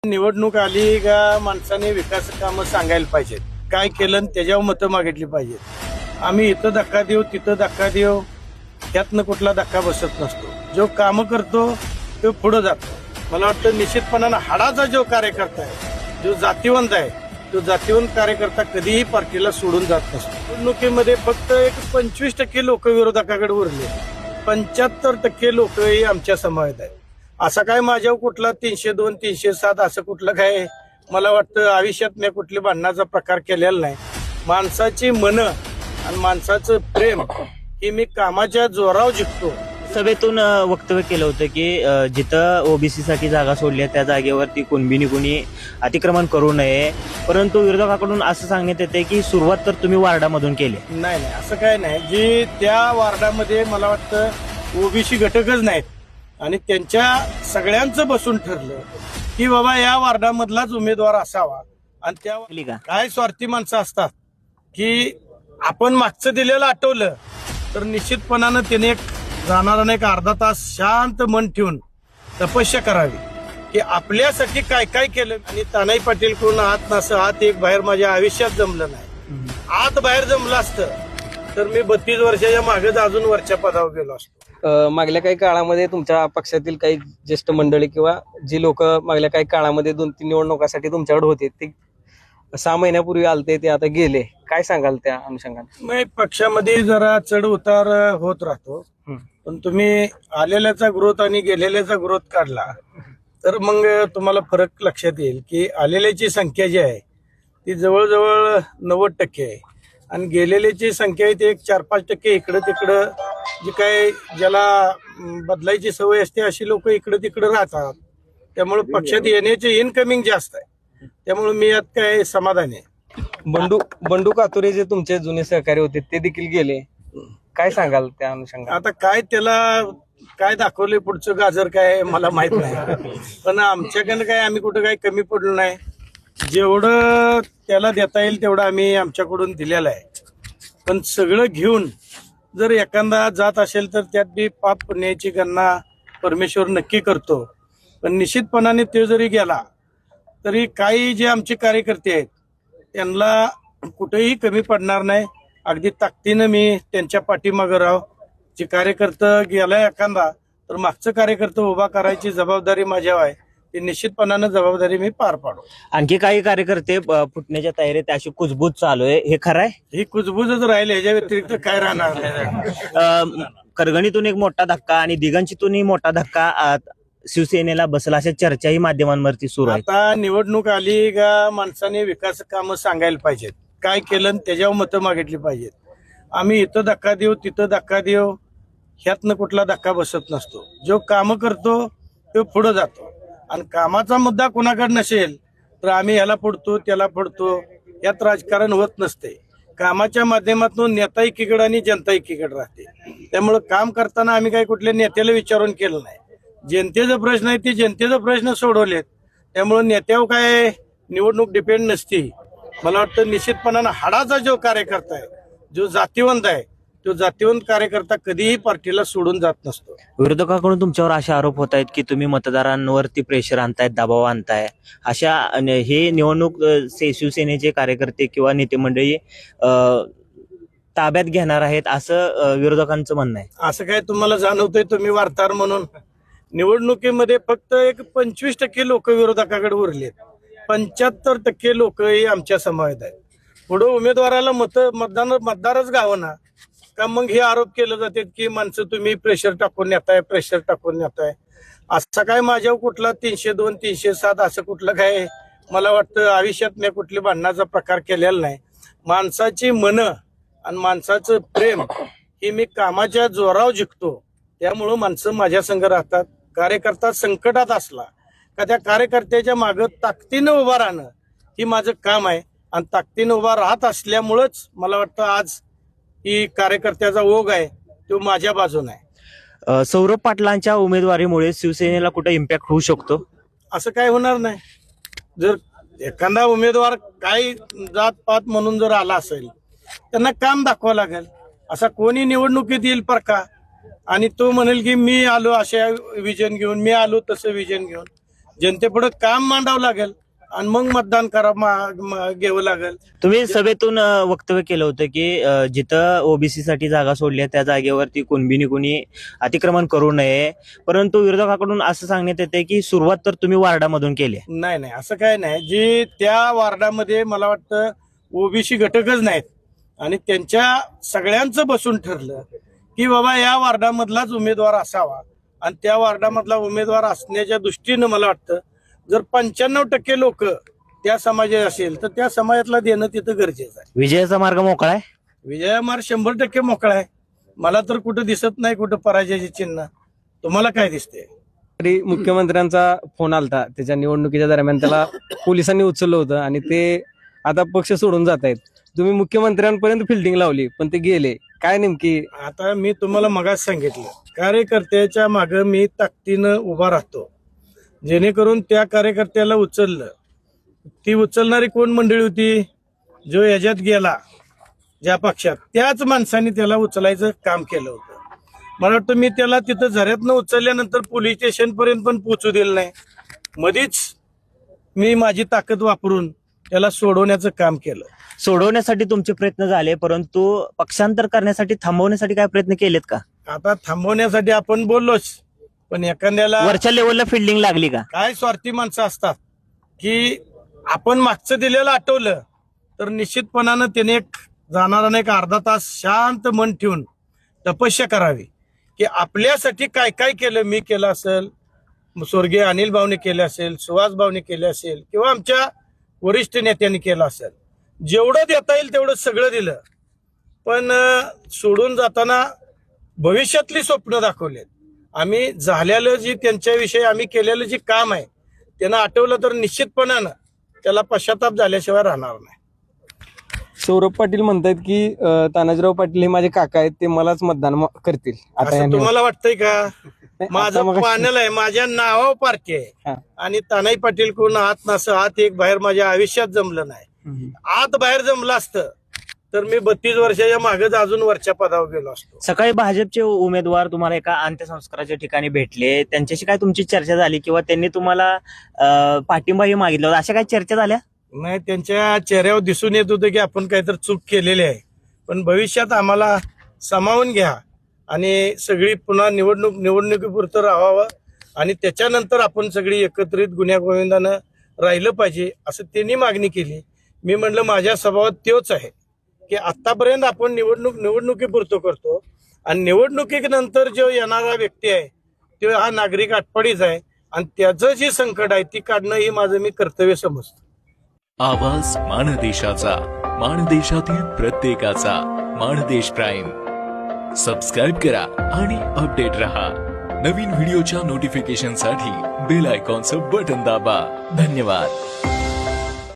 निवडणूक आली का माणसाने विकास कामं सांगायला पाहिजेत, काय केलं आणि त्याच्यावर मतं मागितली पाहिजेत. आम्ही इथं धक्का देऊ तिथं धक्का देऊ त्यातनं कुठला धक्का बसत नसतो. जो कामं करतो तो पुढे जातो. मला वाटतं निश्चितपणानं हाडाचा जो कार्यकर्ता आहे, जो जातीवंत आहे, तो जातीवंत कार्यकर्ता कधीही पार्टीला सोडून जात नसतो. निवडणुकीमध्ये फक्त एक 25% लोक विरोधकाकडे उरले, 75% लोकही आमच्या समावेत आहेत. असं काय माझ्यावर कुठला 302 307 असं कुठलं काय मला वाटतं आयुष्यात मी कुठल्या भांडणाचा प्रकार केलेला नाही. माणसाची मनं आणि माणसाचं प्रेम हे मी कामाच्या जोरावर जिंकतो. सभेतून वक्तव्य केलं होतं की जिथं ओबीसी साठी जागा सोडली आहे त्या जागेवरती कुणबीनी कुणी अतिक्रमण करू नये, परंतु विरोधकाकडून असं सांगण्यात येते की सुरुवात तर तुम्ही वार्डामधून केली. नाही असं काय नाही. जी त्या वार्डामध्ये मला वाटतं ओबीसी घटकच नाहीत आणि त्यांच्या सगळ्यांचं बसून ठरलं की बाबा या वार्डामधलाच उमेदवार असावा. आणि त्या काय स्वार्थी माणसं असतात की आपण मागचं दिलेलं आठवलं तर निश्चितपणानं त्याने एक जाणारा एक अर्धा तास शांत मन ठेवून तपस्या करावी की आपल्यासाठी काय काय केलं. आणि तानाई पाटील कडून आत नसं आत एक बाहेर माझ्या आयुष्यात जमलं नाही. आत बाहेर जमलं असतं तर मी 32 वर्षाच्या मागेच अजून वरच्या पदावर गेलो असतो. मागल्या काही काळामध्ये तुमच्या पक्षातील काही ज्येष्ठ मंडळी किंवा जी लोक मागल्या काही काळामध्ये 2-3 निवडणुकासाठी तुमच्याकडे होते ते 6 महिन्यापूर्वी आलते ते आता गेले, काय सांगाल त्या अनुषंगाने? पक्षामध्ये जरा चढ उतार होत राहतो, पण तुम्ही आलेल्याचा ग्रोथ आणि गेलेल्याचा ग्रोथ काढला तर मग तुम्हाला फरक लक्षात येईल की आलेल्याची संख्या जी आहे ती जवळजवळ 90% आहे आणि गेलेल्याची संख्या आहे ती एक 4-5% इकडं तिकडं जी काय ज्याला बदलायची सवय असते अशी लोक इकडं तिकडं राहतात. त्यामुळे पक्षात येण्याचे इनकमिंग जास्त आहे. त्यामुळे मी यात काय समाधानी आहे. बंडू कातुरे जे तुमचे जुने सहकारी होते ते देखील गेले, काय सांगाल त्या अनुषंगाने? आता काय त्याला काय दाखवले पुढचं गाजर काय मला माहित नाही, पण आमच्याकडनं काय आम्ही कुठं काय कमी पडलो नाही. जेवढं त्याला देता येईल तेवढं आम्ही आमच्याकडून दिलेलं आहे. पण सगळं घेऊन जर एखादा जात असेल तर त्यात बी पाप पुण्याची गणना परमेश्वर नक्की करतो. पण निश्चितपणाने ते जरी गेला तरी काही जे आमचे कार्यकर्ते आहेत त्यांना कुठेही कमी पडणार नाही. अगदी ताकदीनं मी त्यांच्या पाठीमागं राव. जे कार्यकर्ता गेला एखादा तर मागचं कार्यकर्ता उभा करायची जबाबदारी माझ्यावर आहे. ती निश्चितपणानं जबाबदारी मी पार पाडू. आणखी काही कार्यकर्ते फुटण्याच्या तयारीत अशी कुजबूज चालू आहे, हे खरं आहे? ही कुजबूजच राहिली, ह्याच्या व्यतिरिक्त काय राहणार नाही. करगणीतून एक मोठा धक्का आणि दिगंजीतूनही मोठा धक्का शिवसेनेला बसला अशा चर्चाही माध्यमांवरती सुरू आहे. आता निवडणूक आली का माणसाने विकास कामं सांगायला पाहिजेत, काय केलं आणि त्याच्यावर मतं मागितली पाहिजेत. आम्ही इथं धक्का देऊ तिथं धक्का देऊ ह्यातनं कुठला धक्का बसत नसतो. जो कामं करतो तो पुढे जातो. आणि कामाचा मुद्दा कोणाकडे नसेल तर आम्ही ह्याला पडतो त्याला पडतो, यात राजकारण होत नसते. कामाच्या माध्यमातून नेता एकीकडे आणि जनता एकीकडे राहते. त्यामुळे काम करताना आम्ही काही कुठल्या नेत्याला विचारून केलं नाही. जनतेचा प्रश्न आहे ते जनतेचा प्रश्न सोडवलेत. त्यामुळे नेत्यावर काय निवडणूक डिपेंड नसती. मला वाटतं निश्चितपणानं हाडाचा जो कार्यकर्ता आहे, जो जातीवंत आहे, तो जातीवंत कार्यकर्ता कधीही पार्टीला सोडून जात नसतो. विरोधकाकडून तुमच्यावर असे आरोप होत आहेत की तुम्ही मतदारांवरती प्रेशर आणतायत, दबाव आणताय. अशा हे निवडणूक शिवसेनेचे कार्यकर्ते किंवा नेते मंडळी ताब्यात घेणार आहेत असं विरोधकांचं म्हणणं आहे. असं काय तुम्हाला जाणवतंय तुम्ही वार्ताहर म्हणून? निवडणुकीमध्ये फक्त एक 25% लोक विरोधकाकडे उरलेत, 75% लोकही आमच्या समावेत आहेत. पुढे उमेदवाराला मतदारच गावना का मग हे आरोप केले जातात की माणसं तुम्ही प्रेशर टाकून नेताय. असं काय माझ्यावर कुठला 302 307 असं कुठलं काय मला वाटतं आयुष्यात मी कुठल्या भांडणाचा प्रकार केलेला नाही. माणसाची मनं आणि माणसाचं प्रेम हे मी कामाच्या जोरावर जिंकतो. त्यामुळं माणसं माझ्या संग राहतात. कार्यकर्ता संकटात असला का त्या कार्यकर्त्याच्या मागं ताकदीनं उभा राहणं ही माझं काम आहे. आणि ताकदीनं उभा राहत असल्यामुळंच मला वाटतं आज ही कार्यकर्त्याचा ओघ आहे तो माझ्या बाजूने आहे. सौरभ पाटलांच्या उमेदवारीमुळे शिवसेनेला कुठे इम्पॅक्ट होऊ शकतो? असं काय होणार नाही. जर एखादा उमेदवार काही जात पात म्हणून जर आला असेल त्यांना काम दाखवावं लागेल. असा कोणी निवडणुकीत येईल पर का आणि तो म्हणेल की मी आलो अशा विजन घेऊन, मी आलो तसं विजन घेऊन. जनतेपुढे काम मांडावं लागेल आणि मग मतदान घ्यावं लागेल. तुम्ही सभेतून वक्तव्य केलं होतं की जिथं ओबीसी साठी जागा सोडली त्या जागेवरती कुणबीनी कुणी अतिक्रमण करू नये, परंतु विरोधकाकडून असं सांगण्यात येते की सुरुवात तर तुम्ही वार्डामधून केली आहे. नाही असं काय नाही. जी त्या वार्डामध्ये मला वाटतं ओबीसी घटकच नाहीत आणि त्यांच्या सगळ्यांचं बसून ठरलं की बाबा या वार्डामधलाच उमेदवार असावा आणि त्या वार्डामधला उमेदवार असण्याच्या दृष्टीनं मला वाटतं जर 95% लोक त्या समाजात असेल तर त्या समाजातला देणं तिथं गरजेचं आहे. विजयाचा मार्ग मोकळा आहे. विजय मार्ग 100% मोकळा आहे. मला तर कुठं दिसत नाही कुठं पराजयाचे चिन्ह. तुम्हाला काय दिसते? तरी मुख्यमंत्र्यांचा फोन आलता त्याच्या निवडणुकीच्या दरम्यान, त्याला पोलिसांनी उचललं होतं आणि ते आता पक्ष सोडून जात आहेत. तुम्ही मुख्यमंत्र्यांपर्यंत फिल्डिंग लावली पण ते गेले, काय नेमकी? आता मी तुम्हाला मगाच सांगितलं, कार्यकर्त्याच्या मागे मी ताकदीनं उभा राहतो जेणेकरून त्या कार्यकर्त्याला उचललं. ती उचलणारी कोण मंडळी होती? जो याच्यात गेला ज्या पक्षात त्याच माणसाने त्याला उचलायचं काम केलं होतं. मला वाटतं मी त्याला तिथं झऱ्यातनं उचलल्यानंतर पोलीस स्टेशन पर्यंत पण पोहोचू दिलं नाही. मधीच मी माझी ताकद वापरून त्याला सोडवण्याचं काम केलं. सोडवण्यासाठी तुमचे प्रयत्न झाले, परंतु पक्षांतर करण्यासाठी थांबवण्यासाठी काय प्रयत्न केलेत का? आता थांबवण्यासाठी आपण बोललोच, पण एखाद्याला वरच्या लेवलला फिल्डिंग लागली का? काय स्वार्थी माणसं असतात की आपण मागचं दिलेलं आठवलं तर निश्चितपणानं त्याने जाणारा एक अर्धा तास शांत मन ठेवून तपस्या करावी की आपल्यासाठी काय काय केलं. मी केलं असेल, स्वर्गीय अनिल भाऊने केलं असेल, सुहास भाऊने केलं असेल किंवा आमच्या वरिष्ठ नेत्यांनी केलं असेल. जेवढं देता येईल तेवढं सगळं दिलं, पण सोडून जाताना भविष्यातली स्वप्न दाखवलेत. आम्ही झालेलं जी त्यांच्याविषयी आम्ही केलेलं जे काम आहे त्यांना आठवलं तर निश्चितपणानं त्याला पश्चाताप झाल्याशिवाय राहणार नाही. सौरभ पाटील म्हणतात की तानाजीराव पाटील हे माझे काका आहेत, ते मलाच मतदान करतील. आता असं तुम्हाला वाटतंय का? माझं मग पॅनल आहे, माझ्या नावावर पार्टी हा. आहे आणि तानाई पाटील कोण आत नसं आत एक बाहेर माझ्या आयुष्यात जमलं नाही. आत बाहेर जमलं असतं तर मी 32 वर्षाच्या मागेच अजून वरच्या पदावर गेलो असतो. सकाळी भाजपचे उमेदवार तुम्हाला एका अंत्यसंस्काराच्या ठिकाणी भेटले, त्यांच्याशी काय तुमची चर्चा झाली किंवा त्यांनी तुम्हाला पाठिंबाही मागितला होता, अशा काही चर्चा झाल्या? नाही, त्यांच्या चेहऱ्यावर दिसून येत होतं की आपण काहीतरी चूक केलेली आहे, पण भविष्यात आम्हाला सामावून घ्या आणि सगळी पुन्हा निवडणुकीपुरतं राहावं आणि त्याच्यानंतर आपण सगळी एकत्रित गुण्यागोविंदानं राहिलं पाहिजे असं त्यांनी मागणी केली. मी म्हणलं माझ्या स्वभावात तोच आहे की आतापर्यंत आपण निवडणुकीपुरतं करतो आणि निवडणुकीनंतर जो येणारा व्यक्ती आहे तो हा नागरिक आटपाडीच आहे आणि त्याचं जे संकट आहे ती काढणं ही माझं मी कर्तव्य समजतो. आवाज माणदेशाचा, माणदेशातील प्रत्येकाचा. माणदेश प्राईम सबस्क्राईब करा आणि अपडेट रहा. नवीन व्हिडिओच्या नोटिफिकेशनसाठी बेल आयकॉनचं बटन दाबा. धन्यवाद.